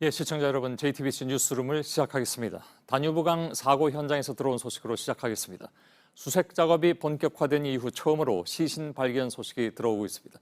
예, 시청자 여러분, JTBC 뉴스룸을 시작하겠습니다. 다뉴브강 사고 현장에서 들어온 소식으로 시작하겠습니다. 수색 작업이 본격화된 이후 처음으로 시신 발견 소식이 들어오고 있습니다.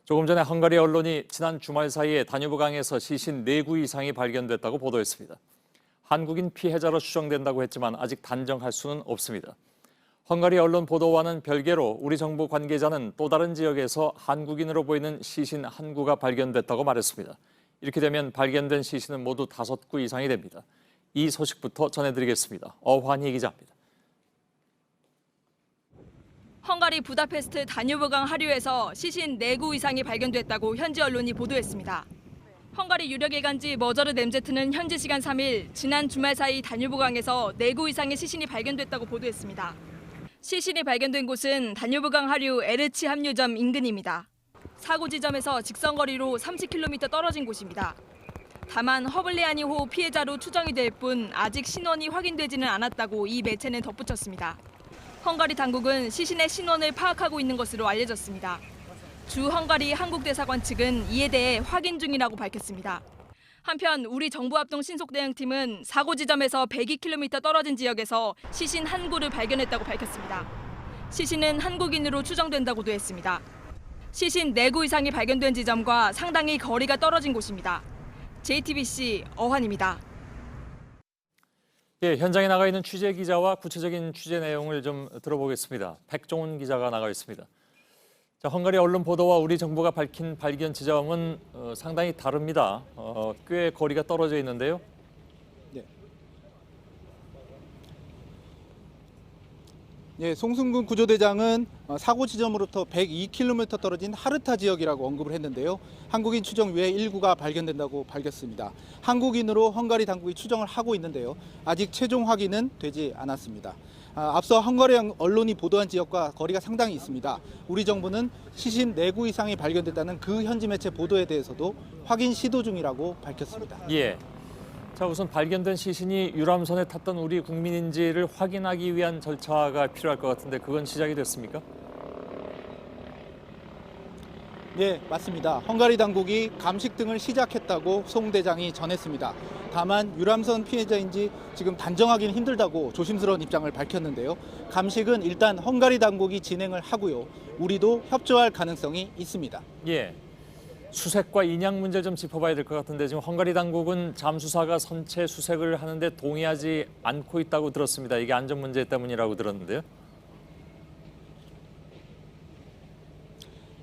조금 전에 헝가리 언론이 지난 주말 사이에 다뉴브강에서 시신 4구 이상이 발견됐다고 보도했습니다. 한국인 피해자로 추정된다고 했지만 아직 단정할 수는 없습니다. 헝가리 언론 보도와는 별개로 우리 정부 관계자는 또 다른 지역에서 한국인으로 보이는 시신 1구가 발견됐다고 말했습니다. 이렇게 되면 발견된 시신은 모두 5구 이상이 됩니다. 이 소식부터 전해드리겠습니다. 어환희 기자입니다. 헝가리 부다페스트 다뉴브강 하류에서 시신 4구 이상이 발견됐다고 현지 언론이 보도했습니다. 헝가리 유력일간지 머저르 넴제트는 현지 시간 3일 지난 주말 사이 다뉴브강에서 4구 이상의 시신이 발견됐다고 보도했습니다. 시신이 발견된 곳은 다뉴브강 하류 에르치 합류점 인근입니다. 사고 지점에서 직선거리로 30km 떨어진 곳입니다. 다만 허블레아니 호흡 피해자로 추정이 될 뿐 아직 신원이 확인되지는 않았다고 이 매체는 덧붙였습니다. 헝가리 당국은 시신의 신원을 파악하고 있는 것으로 알려졌습니다. 주 헝가리 한국대사관 측은 이에 대해 확인 중이라고 밝혔습니다. 한편 우리 정부합동 신속대응팀은 사고 지점에서 102km 떨어진 지역에서 시신 1구를 발견했다고 밝혔습니다. 시신은 한국인으로 추정된다고도 했습니다. 시신 4구 이상이 발견된 지점과 상당히 거리가 떨어진 곳입니다. JTBC 어환입니다. 예, 현장에 나가 있는 취재 기자와 구체적인 취재 내용을 좀 들어보겠습니다. 백종훈 기자가 나가 있습니다. 자, 헝가리 언론 보도와 우리 정부가 밝힌 발견 지점은 상당히 다릅니다. 꽤 거리가 떨어져 있는데요. 예, 송승근 구조대장은 사고 지점으로부터 102km 떨어진 하르타 지역이라고 언급을 했는데요. 한국인 추정 외에 1구가 발견된다고 밝혔습니다. 한국인으로 헝가리 당국이 추정을 하고 있는데요. 아직 최종 확인은 되지 않았습니다. 앞서 헝가리 언론이 보도한 지역과 거리가 상당히 있습니다. 우리 정부는 시신 4구 이상이 발견됐다는 그 현지 매체 보도에 대해서도 확인 시도 중이라고 밝혔습니다. 예. 자, 우선 발견된 시신이 유람선에 탔던 우리 국민인지를 확인하기 위한 절차가 필요할 것 같은데 그건 시작이 됐습니까? 네, 맞습니다. 헝가리 당국이 감식 등을 시작했다고 송 대장이 전했습니다. 다만 유람선 피해자인지 지금 단정하기는 힘들다고 조심스러운 입장을 밝혔는데요. 감식은 일단 헝가리 당국이 진행을 하고요. 우리도 협조할 가능성이 있습니다. 예. 수색과 인양 문제를 좀 짚어봐야 될 것 같은데 지금 헝가리 당국은 잠수사가 선체 수색을 하는데 동의하지 않고 있다고 들었습니다. 이게 안전 문제 때문이라고 들었는데요.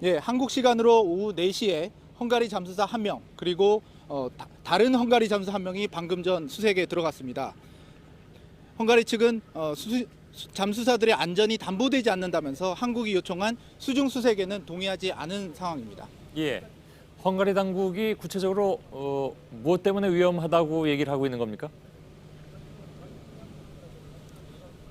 예, 한국 시간으로 오후 4시에 헝가리 잠수사 1명 그리고 다른 헝가리 잠수사 1명이 방금 전 수색에 들어갔습니다. 헝가리 측은 잠수사들의 안전이 담보되지 않는다면서 한국이 요청한 수중 수색에는 동의하지 않은 상황입니다. 예. 헝가리 당국이 구체적으로 무엇 때문에 위험하다고 얘기를 하고 있는 겁니까?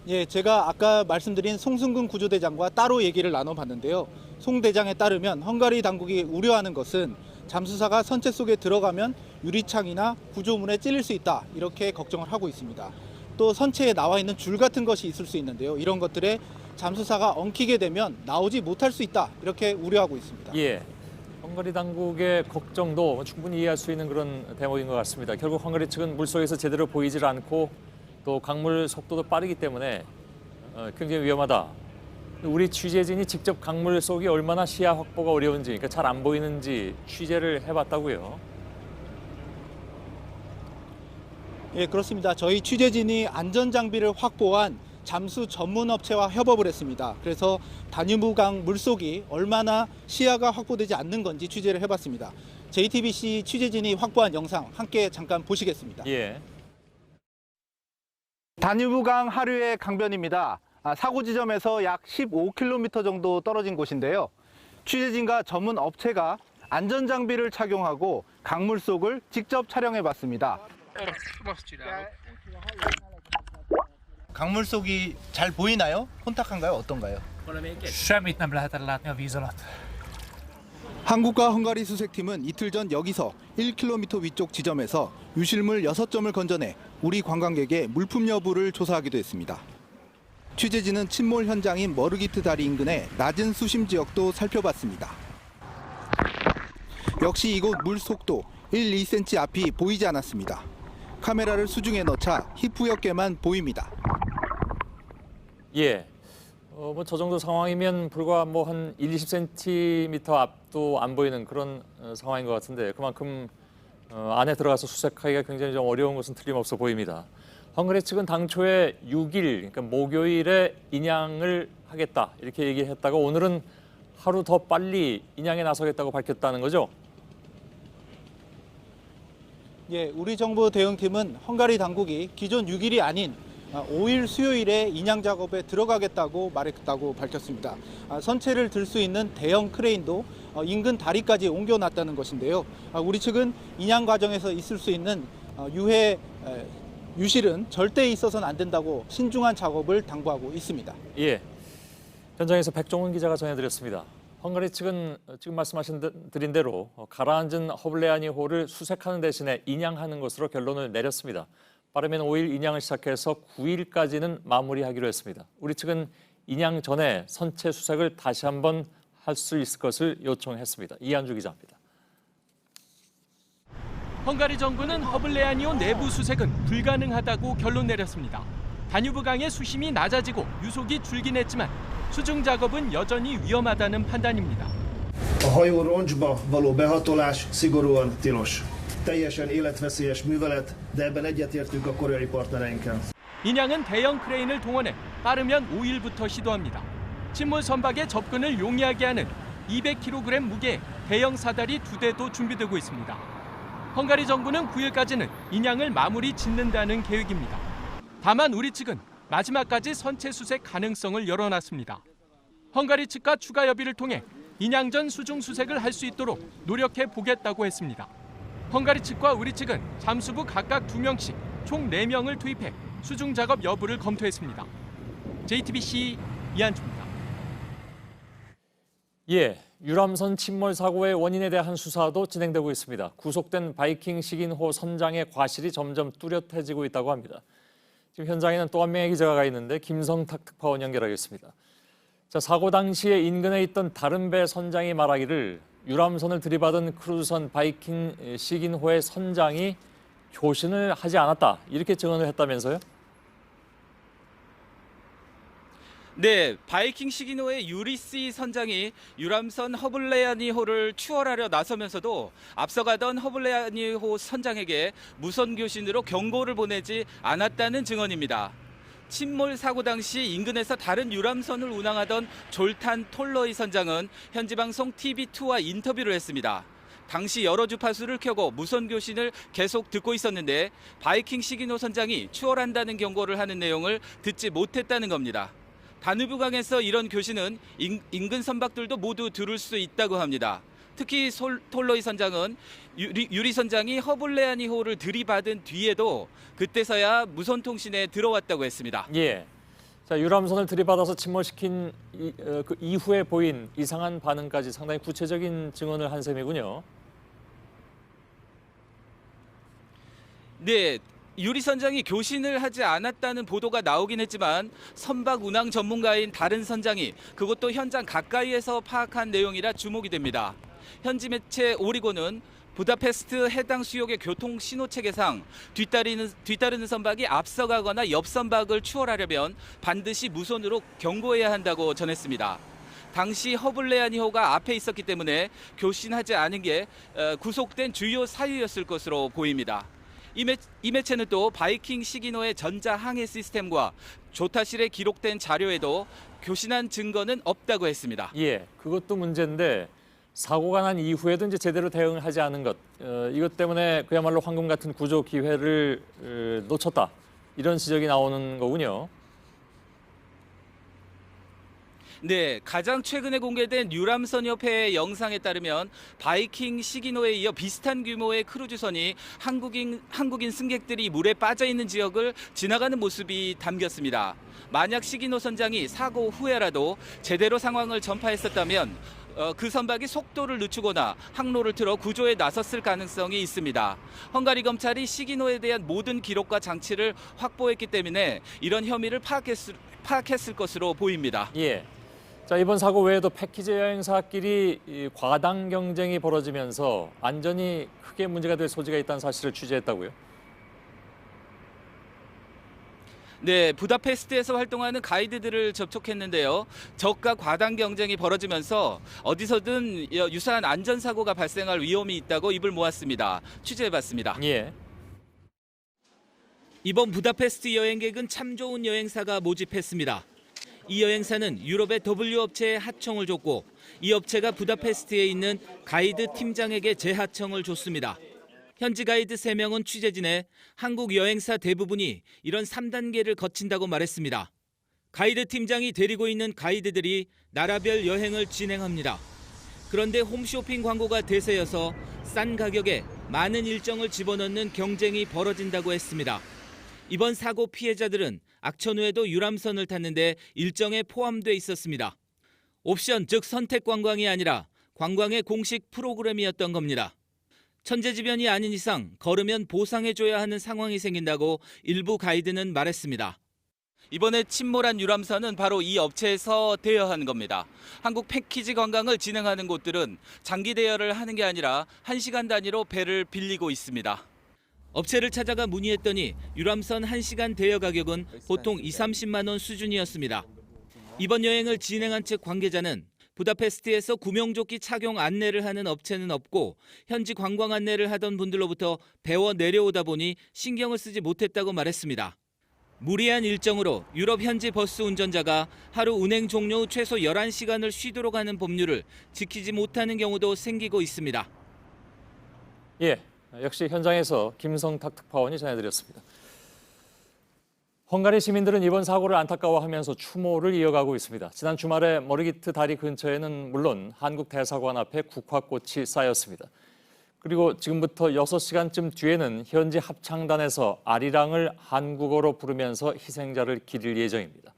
예, 제가 아까 말씀드린 송승근 구조대장과 따로 얘기를 나눠봤는데요. 송 대장에 따르면 헝가리 당국이 우려하는 것은 잠수사가 선체 속에 들어가면 유리창이나 구조물에 찔릴 수 있다 이렇게 걱정을 하고 있습니다. 또 선체에 나와 있는 줄 같은 것이 있을 수 있는데요. 이런 것들에 잠수사가 엉키게 되면 나오지 못할 수 있다 이렇게 우려하고 있습니다. 예. 헝가리 당국의 걱정도 충분히 이해할 수 있는 그런 대목인 것 같습니다. 결국 헝가리 측은 물속에서 제대로 보이질 않고 또 강물 속도도 빠르기 때문에 굉장히 위험하다. 우리 취재진이 직접 강물 속이 얼마나 시야 확보가 어려운지, 그러니까 잘 안 보이는지 취재를 해봤다고요. 예, 그렇습니다. 저희 취재진이 안전장비를 확보한 잠수 전문 업체와 협업을 했습니다. 그래서 다뉴브강 물속이 얼마나 시야가 확보되지 않는 건지 취재를 해봤습니다. JTBC 취재진이 확보한 영상 함께 잠깐 보시겠습니다. 예. 다뉴브강 하류의 강변입니다. 사고 지점에서 약 15km 정도 떨어진 곳인데요. 취재진과 전문 업체가 안전장비를 착용하고 강물 속을 직접 촬영해봤습니다. 강물 속이 잘 보이나요? 혼탁한가요? 어떤가요? Semmit nem lehetett látni a víz alatt. 한국과 헝가리 수색팀은 이틀 전 여기서 1km 위쪽 지점에서 유실물 6점을 건져내 우리 관광객의 물품 여부를 조사하기도 했습니다. 취재진은 침몰 현장인 머르기트 다리 인근의 낮은 수심 지역도 살펴봤습니다. 역시 이곳 물 속도 1, 2cm 앞이 보이지 않았습니다. 카메라를 수중에 넣자 히프역계만 보입니다. 예. 뭐 저 정도 상황이면 불과 뭐 한 1, 20cm 앞도 안 보이는 그런 상황인 것 같은데 그만큼 안에 들어가서 수색하기가 굉장히 좀 어려운 것은 틀림없어 보입니다. 헝가리 측은 당초에 6일, 그러니까 목요일에 인양을 하겠다 이렇게 얘기했다가 오늘은 하루 더 빨리 인양에 나서겠다고 밝혔다는 거죠? 예, 우리 정부 대응팀은 헝가리 당국이 기존 6일이 아닌 5일 수요일에 인양 작업에 들어가겠다고 말했다고 밝혔습니다. 선체를 들 수 있는 대형 크레인도 인근 다리까지 옮겨놨다는 것인데요. 우리 측은 인양 과정에서 있을 수 있는 유실은 절대 있어서는 안 된다고 신중한 작업을 당부하고 있습니다. 예. 현장에서 백종원 기자가 전해드렸습니다. 헝가리 측은 지금 말씀드린 대로 가라앉은 허블레아니호를 수색하는 대신에 인양하는 것으로 결론을 내렸습니다. 빠르면 5일 인양을 시작해서 9일까지는 마무리하기로 했습니다. 우리 측은 인양 전에 선체 수색을 다시 한번 할 수 있을 것을 요청했습니다. 이한주 기자입니다. 헝가리 정부는 허블레아니호 내부 수색은 불가능하다고 결론 내렸습니다. 다뉴브강의 수심이 낮아지고 유속이 줄긴 했지만 수중 작업은 여전히 위험하다는 판단입니다. A hajó roncsba való behatolás szigorúan tilos. Teljesen életveszélyes művelet, de ebben egyetértünk a koreai partnereinkkel. 인양은 대형 크레인을 동원해 빠르면 5일부터 시도합니다. 침몰 선박의 접근을 용이하게 하는 200kg 무게의 대형 사다리 2대도 준비되고 있습니다. 헝가리 정부는 9일까지는 인양을 마무리 짓는다는 계획입니다. 다만 우리 측은 마지막까지 선체 수색 가능성을 열어놨습니다. 헝가리 측과 추가 협의를 통해 인양 전 수중 수색을 할 수 있도록 노력해 보겠다고 했습니다. 헝가리 측과 우리 측은 잠수부 각각 2명씩 총 4명을 투입해 수중 작업 여부를 검토했습니다. JTBC 이한주입니다. 예, 유람선 침몰 사고의 원인에 대한 수사도 진행되고 있습니다. 구속된 바이킹 시긴호 선장의 과실이 점점 뚜렷해지고 있다고 합니다. 지금 현장에는 또 한 명의 기자가 가 있는데 김성탁 특파원 연결하겠습니다. 자, 사고 당시에 인근에 있던 다른 배 선장이 말하기를 유람선을 들이받은 크루즈선 바이킹 시긴호의 선장이 교신을 하지 않았다 이렇게 증언을 했다면서요? 네, 바이킹 시기노의 유리씨 선장이 유람선 허블레아니호를 추월하려 나서면서도 앞서가던 허블레아니호 선장에게 무선 교신으로 경고를 보내지 않았다는 증언입니다. 침몰 사고 당시 인근에서 다른 유람선을 운항하던 졸탄 톨로이 선장은 현지 방송 TV2와 인터뷰를 했습니다. 당시 여러 주파수를 켜고 무선 교신을 계속 듣고 있었는데 바이킹 시기노 선장이 추월한다는 경고를 하는 내용을 듣지 못했다는 겁니다. 다누브강에서 이런 교신은 인근 선박들도 모두 들을 수 있다고 합니다. 특히 톨로이 선장은 유리 선장이 허블레아니호를 들이받은 뒤에도 그때서야 무선 통신에 들어왔다고 했습니다. 예. 자, 유람선을 들이받아서 침몰시킨 그 이후에 보인 이상한 반응까지 상당히 구체적인 증언을 한 셈이군요. 네. 유리 선장이 교신을 하지 않았다는 보도가 나오긴 했지만 선박 운항 전문가인 다른 선장이 그것도 현장 가까이에서 파악한 내용이라 주목이 됩니다. 현지 매체 오리고는 부다페스트 해당 수역의 교통 신호체계상 뒤따르는 선박이 앞서가거나 옆 선박을 추월하려면 반드시 무선으로 경고해야 한다고 전했습니다. 당시 허블레아니호가 앞에 있었기 때문에 교신하지 않은 게 구속된 주요 사유였을 것으로 보입니다. 이 매체는 또 바이킹 시기노의 전자항해 시스템과 조타실에 기록된 자료에도 교신한 증거는 없다고 했습니다. 예, 그것도 문제인데 사고가 난 이후에도 이제 제대로 대응을 하지 않은 것, 이것 때문에 그야말로 황금 같은 구조 기회를 놓쳤다 이런 지적이 나오는 거군요. 네, 가장 최근에 공개된 유람선협회의 영상에 따르면 바이킹 시기노에 이어 비슷한 규모의 크루즈선이 한국인 승객들이 물에 빠져 있는 지역을 지나가는 모습이 담겼습니다. 만약 시기노 선장이 사고 후에라도 제대로 상황을 전파했었다면 그 선박이 속도를 늦추거나 항로를 틀어 구조에 나섰을 가능성이 있습니다. 헝가리 검찰이 시기노에 대한 모든 기록과 장치를 확보했기 때문에 이런 혐의를 파악했을 것으로 보입니다. 예. 자, 이번 사고 외에도 패키지 여행사끼리 이 과당 경쟁이 벌어지면서 안전이 크게 문제가 될 소지가 있다는 사실을 취재했다고요? 네, 부다페스트에서 활동하는 가이드들을 접촉했는데요. 저가 과당 경쟁이 벌어지면서 어디서든 유사한 안전사고가 발생할 위험이 있다고 입을 모았습니다. 취재해봤습니다. 예. 이번 부다페스트 여행객은 참 좋은 여행사가 모집했습니다. 이 여행사는 유럽의 W 업체에 하청을 줬고 이 업체가 부다페스트에 있는 가이드 팀장에게 재하청을 줬습니다. 현지 가이드 3명은 취재진에 한국 여행사 대부분이 이런 3단계를 거친다고 말했습니다. 가이드 팀장이 데리고 있는 가이드들이 나라별 여행을 진행합니다. 그런데 홈쇼핑 광고가 대세여서 싼 가격에 많은 일정을 집어넣는 경쟁이 벌어진다고 했습니다. 이번 사고 피해자들은 악천 후에도 유람선을 탔는데 일정에 포함돼 있었습니다. 옵션, 즉 선택 관광이 아니라 관광의 공식 프로그램이었던 겁니다. 천재지변이 아닌 이상 걸으면 보상해줘야 하는 상황이 생긴다고 일부 가이드는 말했습니다. 이번에 침몰한 유람선은 바로 이 업체에서 대여한 겁니다. 한국 패키지 관광을 진행하는 곳들은 장기 대여를 하는 게 아니라 1시간 단위로 배를 빌리고 있습니다. 업체를 찾아가 문의했더니 유람선 1시간 대여 가격은 보통 20-30만 원 수준이었습니다. 이번 여행을 진행한 측 관계자는 부다페스트에서 구명조끼 착용 안내를 하는 업체는 없고 현지 관광 안내를 하던 분들로부터 배워 내려오다 보니 신경을 쓰지 못했다고 말했습니다. 무리한 일정으로 유럽 현지 버스 운전자가 하루 운행 종료 후 최소 11시간을 쉬도록 하는 법률을 지키지 못하는 경우도 생기고 있습니다. 예. 역시 현장에서 김성탁 특파원이 전해드렸습니다. 헝가리 시민들은 이번 사고를 안타까워하면서 추모를 이어가고 있습니다. 지난 주말에 머르기트 다리 근처에는 물론 한국 대사관 앞에 국화꽃이 쌓였습니다. 그리고 지금부터 6시간쯤 뒤에는 현지 합창단에서 아리랑을 한국어로 부르면서 희생자를 기릴 예정입니다.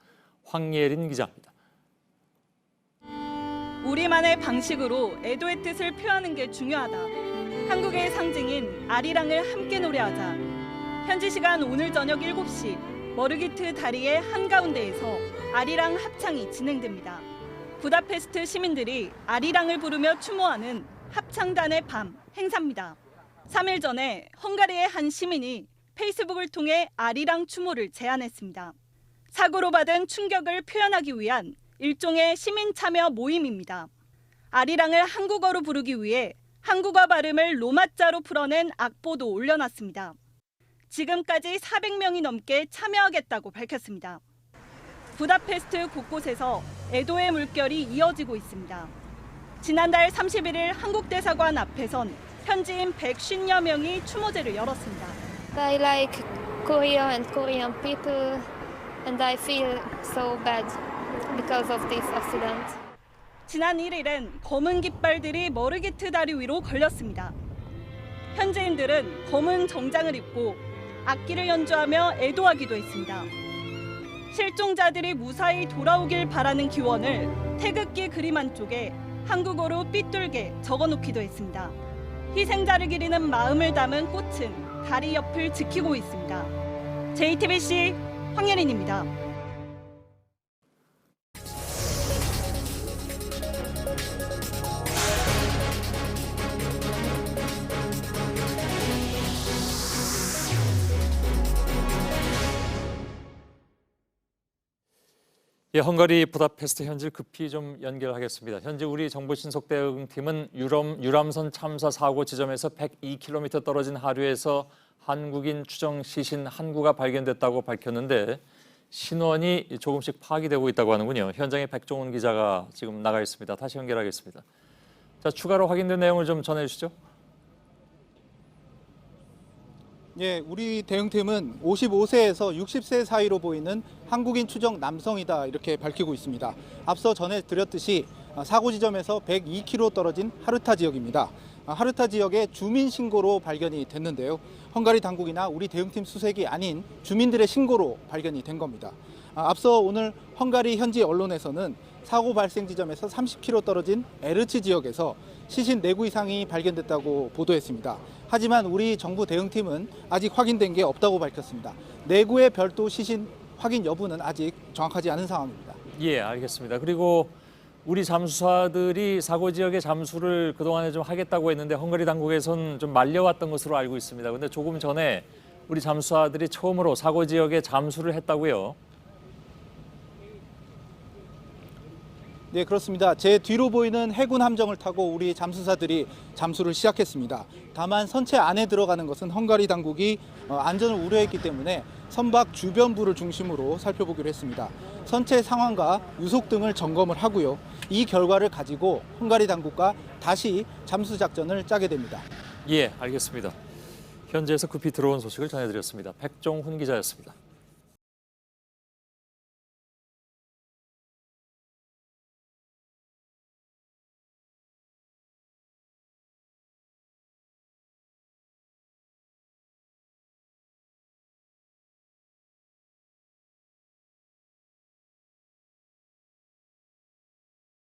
황예린 기자입니다. 우리만의 방식으로 애도의 뜻을 표하는 게 중요하다. 한국의 상징인 아리랑을 함께 노래하자. 현지 시간 오늘 저녁 7시 머르기트 다리의 한가운데에서 아리랑 합창이 진행됩니다. 부다페스트 시민들이 아리랑을 부르며 추모하는 합창단의 밤 행사입니다. 3일 전에 헝가리의 한 시민이 페이스북을 통해 아리랑 추모를 제안했습니다. 사고로 받은 충격을 표현하기 위한 일종의 시민 참여 모임입니다. 아리랑을 한국어로 부르기 위해 한국어 발음을 로마자로 풀어낸 악보도 올려놨습니다. 지금까지 400명이 넘게 참여하겠다고 밝혔습니다. 부다페스트 곳곳에서 애도의 물결이 이어지고 있습니다. 지난달 31일 한국대사관 앞에선 현지인 150여 명이 추모제를 열었습니다. I like Korea and Korean people and I feel so bad because of this accident. 지난 1일엔 검은 깃발들이 머르기트 다리 위로 걸렸습니다. 현지인들은 검은 정장을 입고 악기를 연주하며 애도하기도 했습니다. 실종자들이 무사히 돌아오길 바라는 기원을 태극기 그림 한쪽에 한국어로 삐뚤게 적어놓기도 했습니다. 희생자를 기리는 마음을 담은 꽃은 다리 옆을 지키고 있습니다. JTBC 황예린입니다. 예, 헝가리 부다페스트 현지를 급히 좀 연결하겠습니다. 현재 우리 정보 신속 대응팀은 유람선 참사 사고 지점에서 102km 떨어진 하류에서 한국인 추정 시신 한 구가 발견됐다고 밝혔는데 신원이 조금씩 파악되고 있다고 하는군요. 현장에 백종원 기자가 지금 나가 있습니다. 다시 연결하겠습니다. 자, 추가로 확인된 내용을 좀 전해주시죠. 예, 우리 대응팀은 55세에서 60세 사이로 보이는 한국인 추정 남성이다 이렇게 밝히고 있습니다. 앞서 전해드렸듯이 사고 지점에서 102km 떨어진 하르타 지역입니다. 하르타 지역의 주민 신고로 발견이 됐는데요. 헝가리 당국이나 우리 대응팀 수색이 아닌 주민들의 신고로 발견이 된 겁니다. 앞서 오늘 헝가리 현지 언론에서는 사고 발생 지점에서 30km 떨어진 에르치 지역에서 시신 4구 이상이 발견됐다고 보도했습니다. 하지만 우리 정부 대응팀은 아직 확인된 게 없다고 밝혔습니다. 4구의 별도 시신 확인 여부는 아직 정확하지 않은 상황입니다. 예, 알겠습니다. 그리고 우리 잠수사들이 사고 지역의 잠수를 그동안에 좀 하겠다고 했는데 헝가리 당국에선 좀 말려왔던 것으로 알고 있습니다. 그런데 조금 전에 우리 잠수사들이 처음으로 사고 지역에 잠수를 했다고요. 네, 그렇습니다. 제 뒤로 보이는 해군 함정을 타고 우리 잠수사들이 잠수를 시작했습니다. 다만 선체 안에 들어가는 것은 헝가리 당국이 안전을 우려했기 때문에 선박 주변부를 중심으로 살펴보기로 했습니다. 선체 상황과 유속 등을 점검을 하고요. 이 결과를 가지고 헝가리 당국과 다시 잠수 작전을 짜게 됩니다. 예, 알겠습니다. 현지에서 급히 들어온 소식을 전해드렸습니다. 백종훈 기자였습니다.